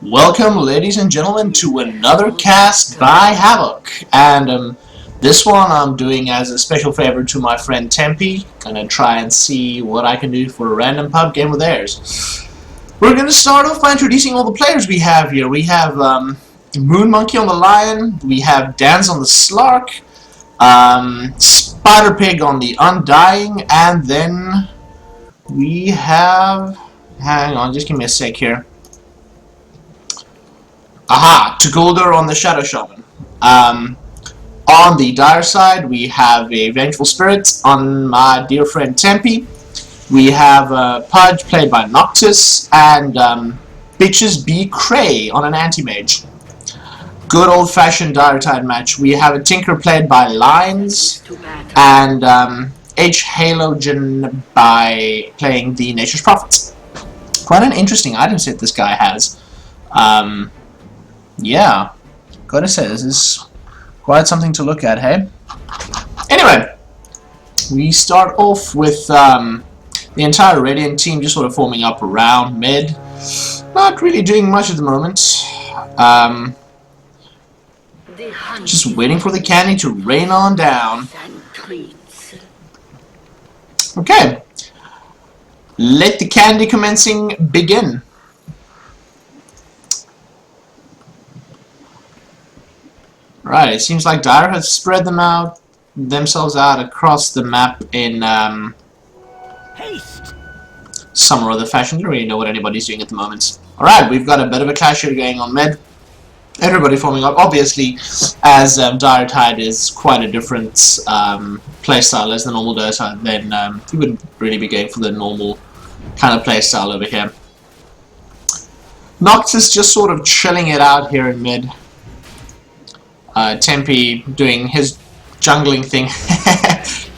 Welcome, ladies and gentlemen, to another cast by Havoc. And this one I'm doing as a special favor to my friend Tempe. Gonna try and see what I can do for a random pub game with theirs. We're gonna start off by introducing all the players we have here. We have Moon Monkey on the Lion, we have Dan's on the Slark, Spider Pig on the Undying, and then we have... hang on, just give me a sec here. Aha! Tagulder on the Shadow Shaman. On the dire side, we have a Vengeful Spirit on my dear friend Tempe. We have Pudge played by Noctis, and Bitches B. Cray on an Anti-Mage. Good old-fashioned Diretide match. We have a Tinker played by Lines, and H. Halogen by playing the Nature's Prophet. Quite an interesting item set this guy has. Yeah, gotta say, this is quite something to look at, hey? Anyway, we start off with the entire Radiant team just sort of forming up around mid. Not really doing much at the moment. Just waiting for the candy to rain on down. Okay, let the candy commencing begin. Right, it seems like Dire has spread themselves out across the map in some or other fashion. Don't really know what anybody's doing at the moment. Alright, we've got a bit of a clash here going on mid. Everybody forming up, obviously, as Diretide is quite a different playstyle as the normal Dota, then you wouldn't really be going for the normal kind of playstyle over here. Noctis just sort of chilling it out here in mid. Tempe doing his jungling thing,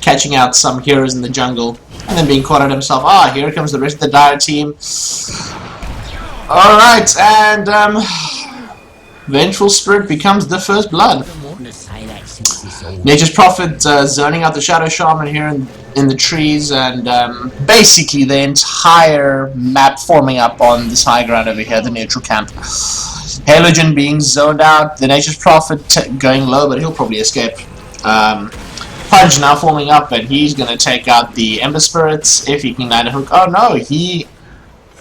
catching out some heroes in the jungle, and then being caught out himself. Ah, here comes the rest of the Dire team. Alright, and Vengeful Spirit becomes the first blood. Nature's Prophet zoning out the Shadow Shaman here in the trees, and basically the entire map forming up on this high ground over here, the neutral camp. Halogen being zoned out, the Nature's Prophet going low, but he'll probably escape. Pudge now forming up, and he's going to take out the Ember Spirits if he can land a hook. Oh no,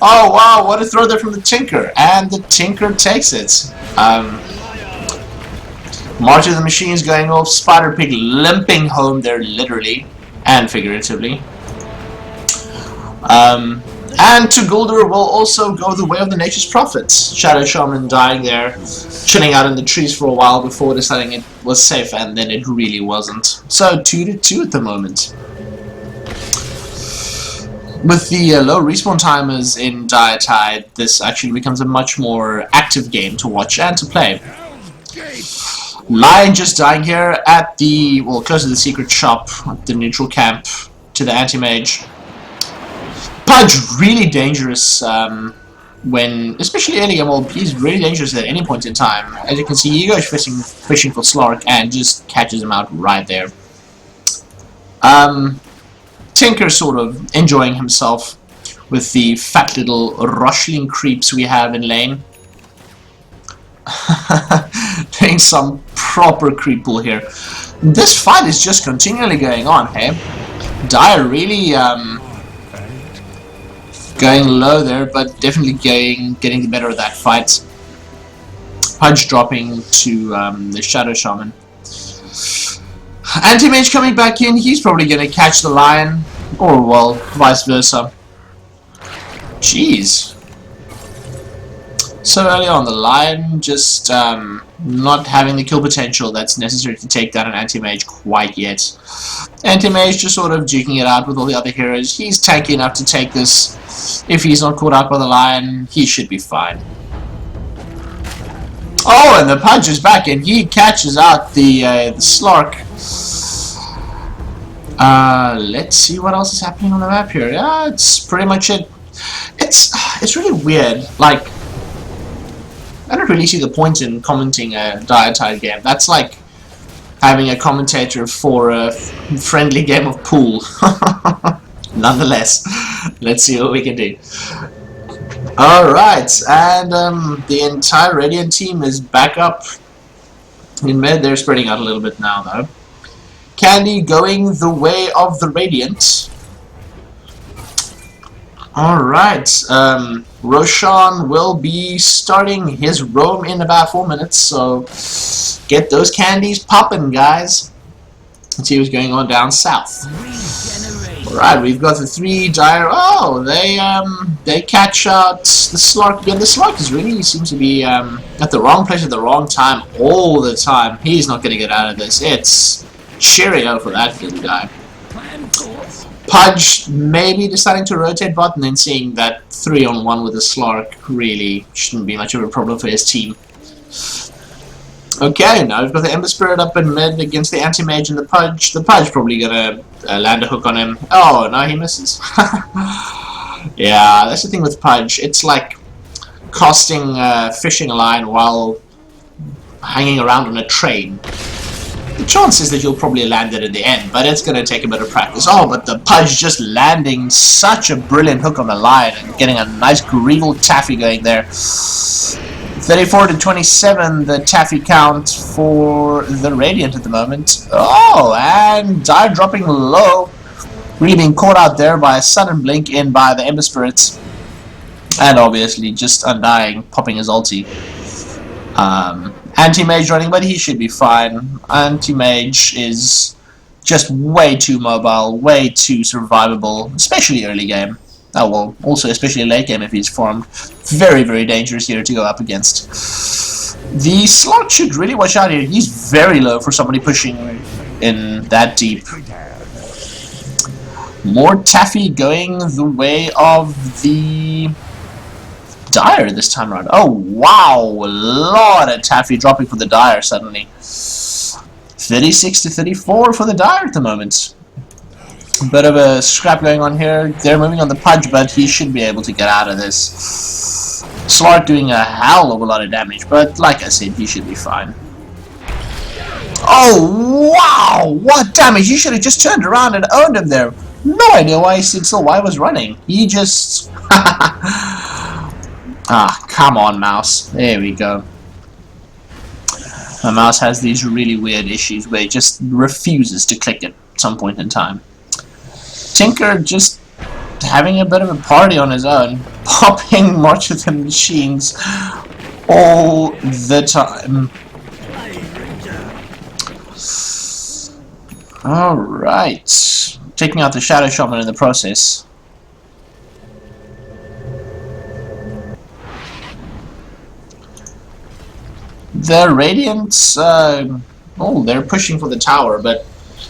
oh wow, what a throw there from the Tinker, and the Tinker takes it. March of the Machines going off, Spider Pig limping home there literally and figuratively. And Tagulder will also go the way of the Nature's Prophet. Shadow Shaman dying there, chilling out in the trees for a while before deciding it was safe, and then it really wasn't. So 2-2 at the moment. With the low respawn timers in Diretide, this actually becomes a much more active game to watch and to play. Lion just dying here at the, well, close to the secret shop, at the neutral camp, to the anti-mage. Pudge really dangerous when, especially early game, well, he's really dangerous at any point in time. As you can see, he goes fishing for Slark and just catches him out right there. Tinker sort of enjoying himself with the fat little rushling creeps we have in lane. Doing some proper creep pull here. This fight is just continually going on, hey? Dire really going low there, but definitely getting the better of that fight. Pudge dropping to the Shadow Shaman. Anti-Mage coming back in, he's probably going to catch the Lion, or well, vice versa. Jeez. So early on, the Lion just not having the kill potential that's necessary to take down an Anti-Mage quite yet. Anti-Mage just sort of duking it out with all the other heroes. He's tanky enough to take this. If he's not caught out by the Lion, he should be fine. Oh, and the Pudge is back, and he catches out the Slark. Let's see what else is happening on the map here. Yeah, it's pretty much it. It's really weird. Like, I don't really see the point in commenting a Diretide game. That's like having a commentator for a friendly game of pool. Nonetheless, let's see what we can do. Alright, and the entire Radiant team is back up in mid. They're spreading out a little bit now, though. Candy going the way of the Radiant. Alright, Roshan will be starting his roam in about 4 minutes, so get those candies popping, guys. Let's see what's going on down south. Alright, we've got the 3 dire. Oh, they catch out the Slark again. The Slark seems to be at the wrong place at the wrong time all the time. He's not going to get out of this. It's cheerio for that little guy. Pudge maybe deciding to rotate bot and then seeing that 3-on-1 with the Slark really shouldn't be much of a problem for his team. Okay, now we've got the Ember Spirit up in mid against the Anti-Mage and the Pudge. The Pudge probably gonna land a hook on him. Oh, no, he misses. Yeah, that's the thing with Pudge. It's like casting fishing line while hanging around on a train. The chance is that you'll probably land it at the end, but it's going to take a bit of practice. Oh, but the Pudge just landing such a brilliant hook on the line and getting a nice Greevel Taffy going there. 34 to 27, the Taffy count for the Radiant at the moment. Oh, and Dire dropping low. Really being caught out there by a sudden blink in by the Ember Spirits. And obviously just Undying, popping his ulti. Anti-Mage running, but he should be fine. Anti-Mage is just way too mobile, way too survivable, especially early game. Oh well, also especially late game if he's formed. Very, very dangerous here to go up against. The Slot should really watch out here. He's very low for somebody pushing in that deep. More Taffy going the way of the Dire this time around. Oh wow, a lot of Taffy dropping for the Dire suddenly. 36 to 34 for the Dire at the moment. Bit of a scrap going on here. They're moving on the Pudge, but he should be able to get out of this. Slark doing a hell of a lot of damage, but like I said, he should be fine. Oh wow, what damage! He should have just turned around and owned him there. No idea why he stood still, why he was running. He just... Ah, come on, mouse. There we go. My mouse has these really weird issues where it just refuses to click at some point in time. Tinker just having a bit of a party on his own, popping March of the Machines all the time. Alright. Taking out the Shadow Shaman in the process. The Radiants, oh, they're pushing for the tower, but,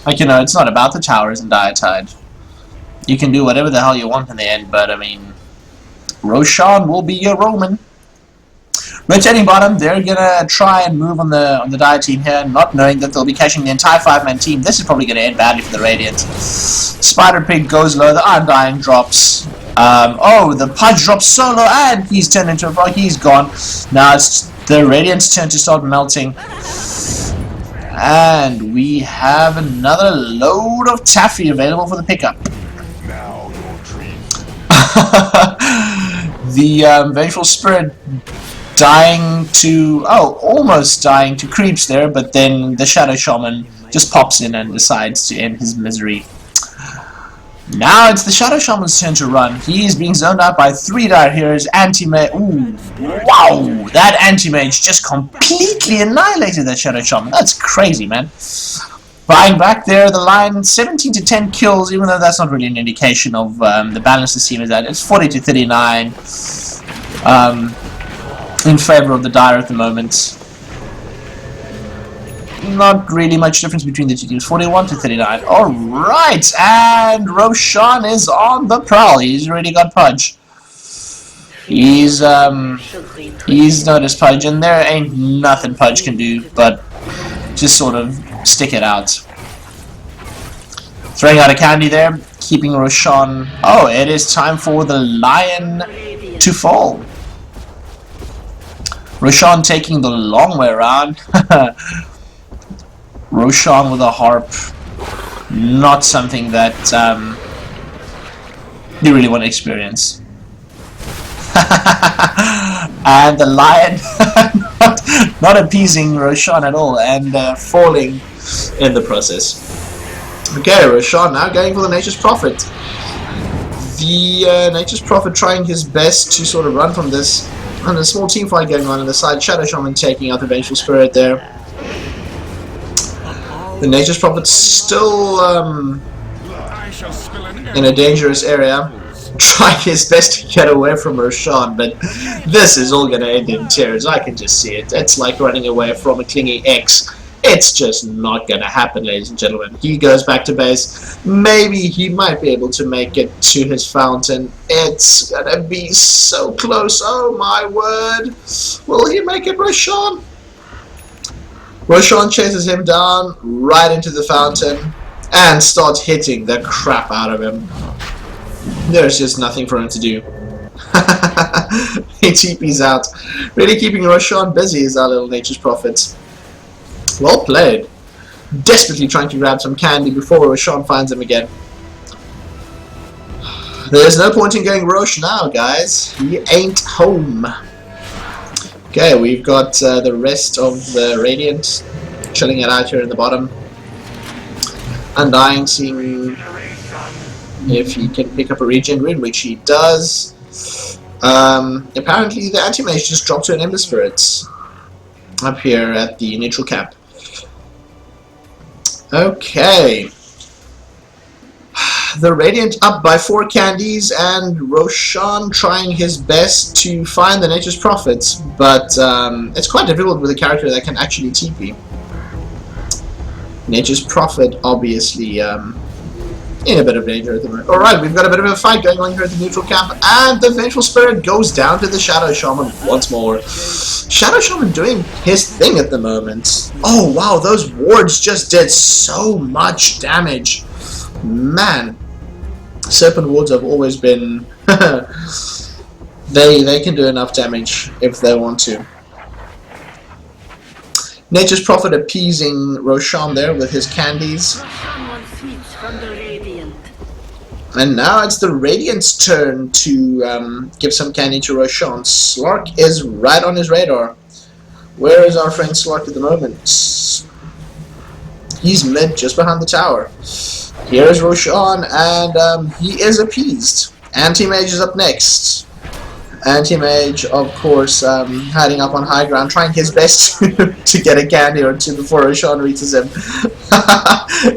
like, you know, it's not about the towers in Diretide. You can do whatever the hell you want in the end, but, I mean, Roshan will be your Roman. Rotating bottom, they're gonna try and move on the Dire team here, not knowing that they'll be catching the entire 5-man team. This is probably gonna end badly for the Radiant. Spider Pig goes low, the Undying drops. Oh, the Pudge drops so low, and he's turned into a frog, he's gone. Now it's the Radiant's turn to start melting. And we have another load of Taffy available for the pickup. The Vengeful Spirit dying to... oh, almost dying to creeps there, but then the Shadow Shaman just pops in and decides to end his misery. Now it's the Shadow Shaman's turn to run. He is being zoned out by 3 Dire heroes. Anti-Mage. Ooh, wow! That Anti-Mage just completely annihilated that Shadow Shaman. That's crazy, man. Buying back there, the line 17 to 10 kills, even though that's not really an indication of the balance the team is at. It's 40 to 39 in favor of the Dire at the moment. Not really much difference between the two teams. 41 to 39. Alright, and Roshan is on the prowl. He's already got Pudge. He's noticed Pudge, and there ain't nothing Pudge can do but just sort of stick it out. Throwing out a candy there, keeping Roshan. Oh, it is time for the lion to fall. Roshan taking the long way around. Roshan with a harp, not something that you really want to experience. And the Lion not appeasing Roshan at all, and falling in the process. Okay, Roshan now going for the Nature's Prophet. The Nature's Prophet trying his best to sort of run from this. And a small team fight going on the side. Shadow Shaman taking out the Vengeful Spirit there. The Nature's Prophet still in a dangerous area, trying his best to get away from Roshan, but this is all going to end in tears. I can just see it. It's like running away from a clingy ex. It's just not going to happen, ladies and gentlemen. He goes back to base. Maybe he might be able to make it to his fountain. It's going to be so close. Oh my word. Will he make it, Roshan? Roshan chases him down right into the fountain and starts hitting the crap out of him. There's just nothing for him to do. He TP's out. Really keeping Roshan busy is our little Nature's Prophet. Well played. Desperately trying to grab some candy before Roshan finds him again. There's no point in going Rosh now, guys. He ain't home. Okay, we've got the rest of the Radiant chilling it out here in the bottom. Undying, seeing if he can pick up a regen rune, which he does. Apparently the anti-mage just dropped to an Ember Spirit up here at the neutral camp. Okay. The Radiant up by 4 candies, and Roshan trying his best to find the Nature's Prophet, but it's quite difficult with a character that can actually TP. Nature's Prophet obviously in a bit of danger at the moment. Alright, we've got a bit of a fight going on here at the neutral camp, and the Vengeful Spirit goes down to the Shadow Shaman once more. Shadow Shaman doing his thing at the moment. Oh wow, those wards just did so much damage. Man, Serpent wards have always been they can do enough damage if they want to. Nature's Prophet appeasing Roshan there with his candies. And now it's the Radiant's turn to give some candy to Roshan. Slark is right on his radar. Where is our friend Slark at the moment? He's mid, just behind the tower. Here's Roshan, and he is appeased. Anti-Mage is up next. Anti-Mage, of course, hiding up on high ground, trying his best to get a candy or two before Roshan reaches him.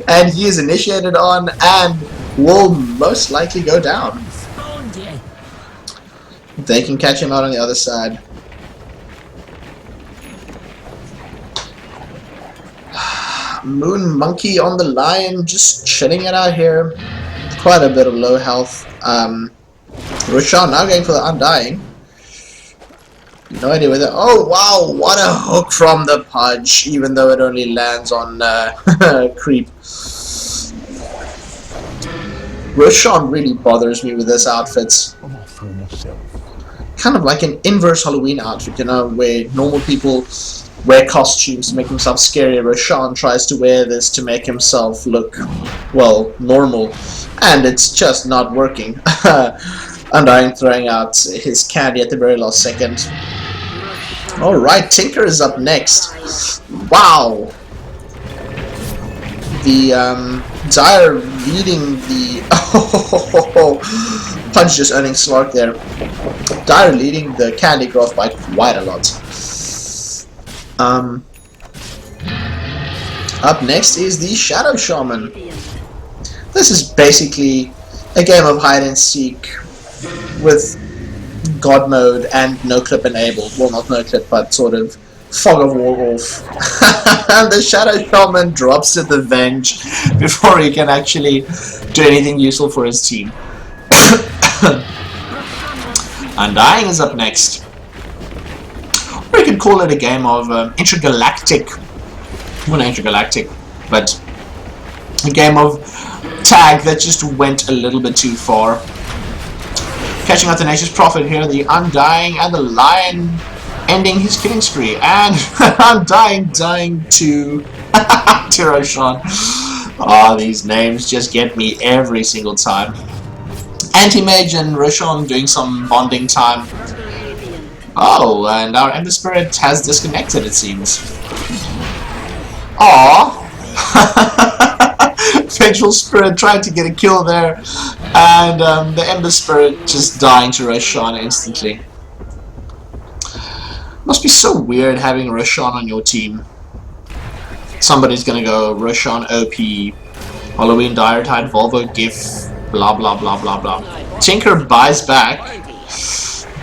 And he is initiated on and will most likely go down. They can catch him out on the other side. Moon Monkey on the Lion, just chilling it out here. Quite a bit of low health. Roshan now going for the Undying. No idea whether... Oh wow, what a hook from the Pudge, even though it only lands on creep. Roshan really bothers me with this outfit. Kind of like an inverse Halloween outfit, you know, where normal people wear costumes to make themselves scary. Roshan tries to wear this to make himself look, well, normal, and it's just not working. Undying throwing out his candy at the very last second. Alright, Tinker is up next. Wow! The Dire leading the... Punch just earning Slark there. Dire leading the candy growth by quite a lot. Up next is the Shadow Shaman. This is basically a game of hide and seek with God mode and no clip enabled. Well, not no clip, but sort of fog of war off. And the Shadow Shaman drops to the Venge before he can actually do anything useful for his team. Undying is up next. Or you could call it a game of intergalactic, well, not intergalactic, but a game of tag that just went a little bit too far. Catching out the Nature's Prophet here, the Undying and the Lion ending his killing spree, and Undying dying to to Roshan. Oh, these names just get me every single time. Anti-Mage and Roshan doing some bonding time. Oh, and our Ember Spirit has disconnected, it seems. Aww. Vengeful Spirit tried to get a kill there, and the Ember Spirit just dying to Roshan instantly. Must be so weird having Roshan on your team. Somebody's gonna go Roshan OP, Halloween Diretide, Volvo GIF, blah blah blah blah blah. Tinker buys back,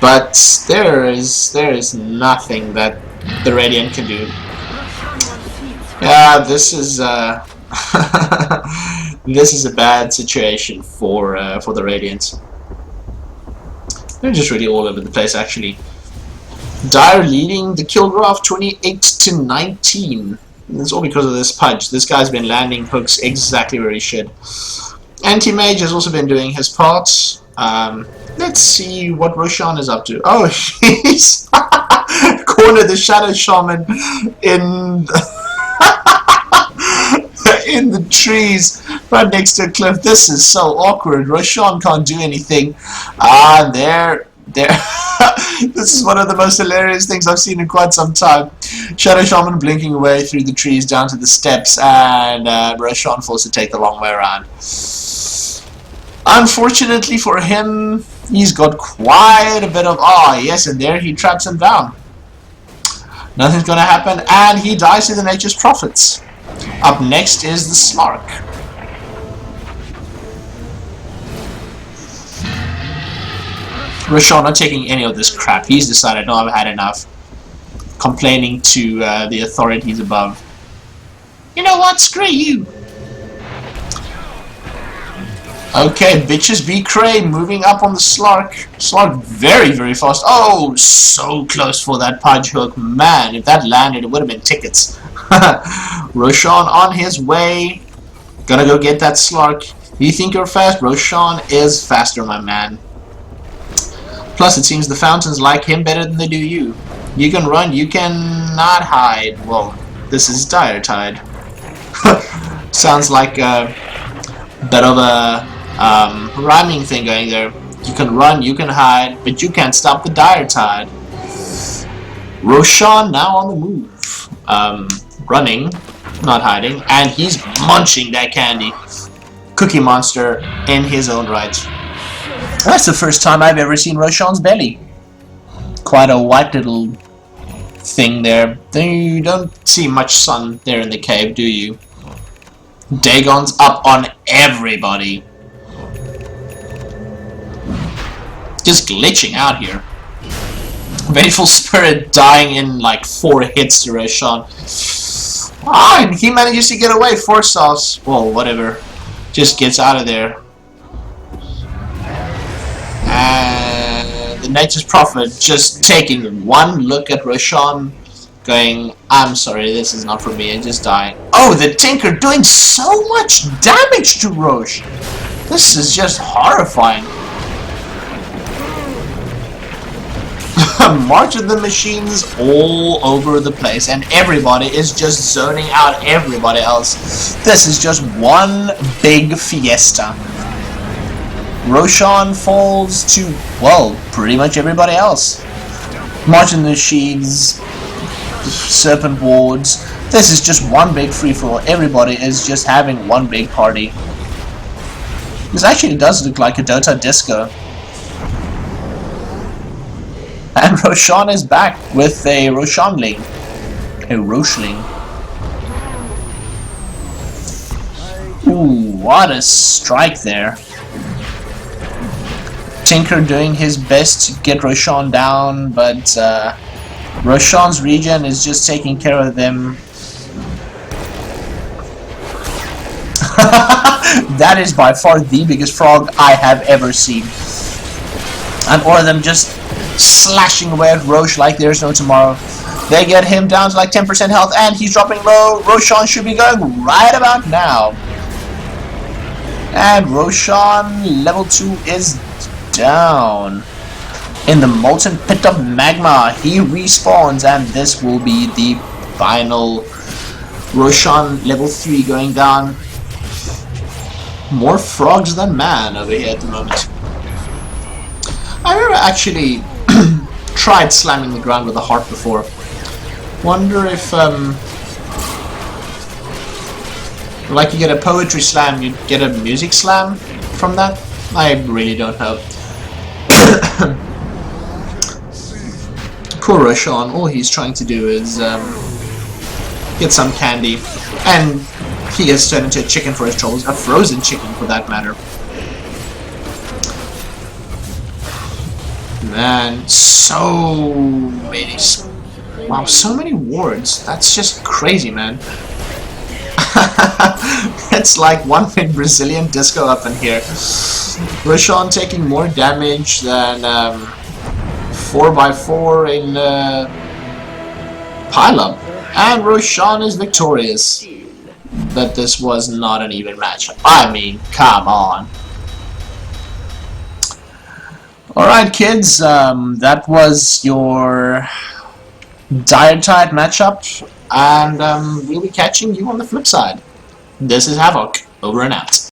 but there is nothing that the Radiant can do. Yeah, this is this is a bad situation for the Radiant. They're just really all over the place, actually. Dire leading the kill graph 28 to 19. It's all because of this Pudge. This guy's been landing hooks exactly where he should. Anti-Mage has also been doing his part. Let's see what Roshan is up to. Oh, he's cornered the Shadow Shaman in in the trees right next to a cliff. This is so awkward. Roshan can't do anything. There. This is one of the most hilarious things I've seen in quite some time. Shadow Shaman blinking away through the trees down to the steps, and Roshan forced to take the long way around. Unfortunately for him, he's got quite a bit of... Ah, yes, and there he traps him down. Nothing's gonna happen, and he dies to the Nature's Prophets. Up next is the Slark. Roshan not taking any of this crap. He's decided, no, I've had enough. Complaining to the authorities above. You know what? Screw you. Okay, bitches be cray, moving up on the Slark. Slark very, very fast. Oh, so close for that Pudge hook. Man, if that landed, it would have been tickets. Roshan on his way. Gonna go get that Slark. You think you're fast? Roshan is faster, my man. Plus, it seems the Fountains like him better than they do you. You can run, you cannot hide. Well, this is Diretide. Sounds like a bit of a rhyming thing going there. You can run, you can hide, but you can't stop the Diretide. Roshan now on the move. Running, not hiding, and he's munching that candy. Cookie Monster in his own right. That's the first time I've ever seen Roshan's belly. Quite a white little thing there. You don't see much sun there in the cave, do you? Dagon's up on everybody. Just glitching out here. Vengeful Spirit dying in like 4 hits to Roshan. Ah, and he manages to get away. 4 stars. Well, whatever. Just gets out of there. And the Nature's Prophet just taking one look at Roshan, going, I'm sorry, this is not for me, and just dying. Oh, the Tinker doing so much damage to Rosh. This is just horrifying. March of the Machines all over the place, and everybody is just zoning out everybody else. This is just one big fiesta. Roshan falls to, well, pretty much everybody else. March of the Machines, Serpent Wards. This is just one big free-for-all. Everybody is just having one big party. This actually does look like a Dota disco. And Roshan is back with a Roshanling. A Roshling. Ooh, what a strike there. Tinker doing his best to get Roshan down, but Roshan's regen is just taking care of them. That is by far the biggest frog I have ever seen. And all of them just slashing away at Rosh like there's no tomorrow. They get him down to like 10% health, and he's dropping low. Roshan should be going right about now. And Roshan, level 2, is down. In the molten pit of magma, he respawns, and this will be the final. Roshan, level 3, going down. More frogs than man over here at the moment. I remember actually tried slamming the ground with a harp before. Wonder if, like you get a poetry slam, you get a music slam from that? I really don't know. Poor Roshan, all he's trying to do is get some candy, and he gets turned into a chicken for his troubles, a frozen chicken for that matter. Man, so many, wow, so many wards. That's just crazy, man. It's like one big Brazilian disco up in here. Roshan taking more damage than 4x4 in pile-up. And Roshan is victorious. But this was not an even matchup. I mean, come on. Alright kids, that was your Diretide matchup. And we'll be catching you on the flip side. This is Havoc, over and out.